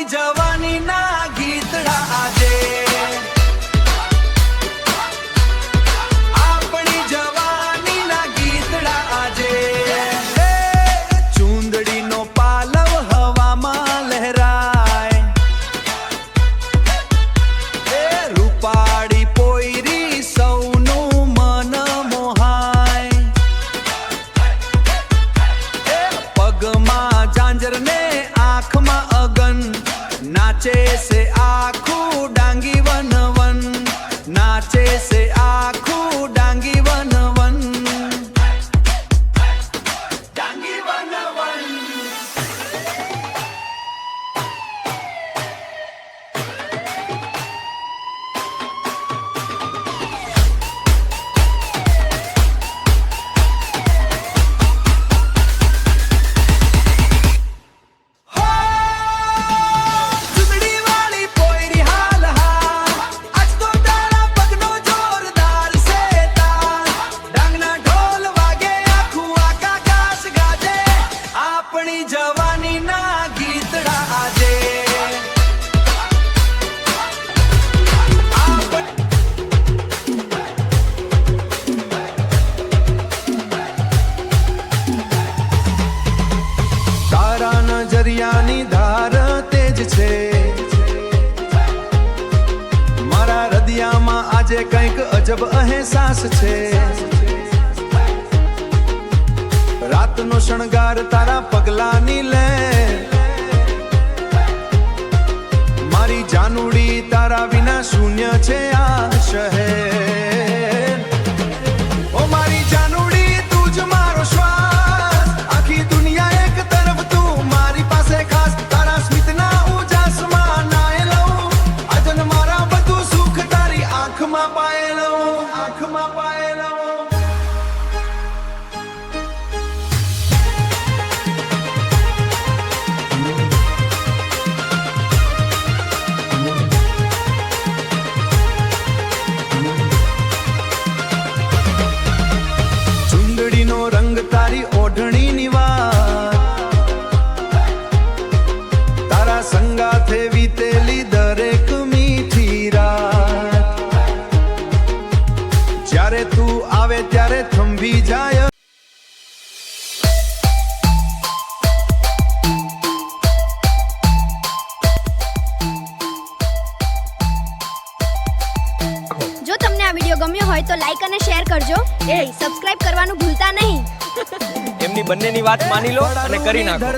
આપણી જવાનીના ગીતડા આજે આપણી જવાનીના ગીતડા આજે ચૂંદડીનો પાલવ હવામાં લહેરાય એ રૂપાળી પોયરી સૌનું મન મોહાય એ પગમાં ઝાંઝર ને આંખમાં અગન નાચે સે આખું ડાંગી વનવન નાચે સે આખું ડાંગી વનવન ડાંગી વનવન આપણી જવાનીના ગીતડા આજે તારા નજરિયાની ધાર તેજ છે મારા હૃદયમાં આજે કંઈક અજબ અહેસાસ છે રાતનો શણગાર તારા પગલાની લે મારી જાનુડી તારા વિના શૂન્ય છે આ શહેર ઓ મારી જાનુડી તું જ મારો શ્વાસ આખી દુનિયા એક તરફ તું મારી પાસે ખાસ તારા સ્મિતના ઉજાસમાં નાય લઉં આજન મારા બધું સુખ તારી આંખમાં પાય લઉં આંખમાં પાય લઉં ચુંદડીનો રંગ તારી ઓઢણીની વાત તારા સંગાથે વીતેલી દરેક મીઠી રાત જ્યારે તું આવે ત્યારે થંભી જાય જો તમને આ વિડિયો ગમ્યો હોય તો લાઈક અને શેર કરજો સબસ્ક્રાઇબ કરવાનું ભૂલતા નહીં એમની બંનેની વાત માની લો અને કરી નાખો.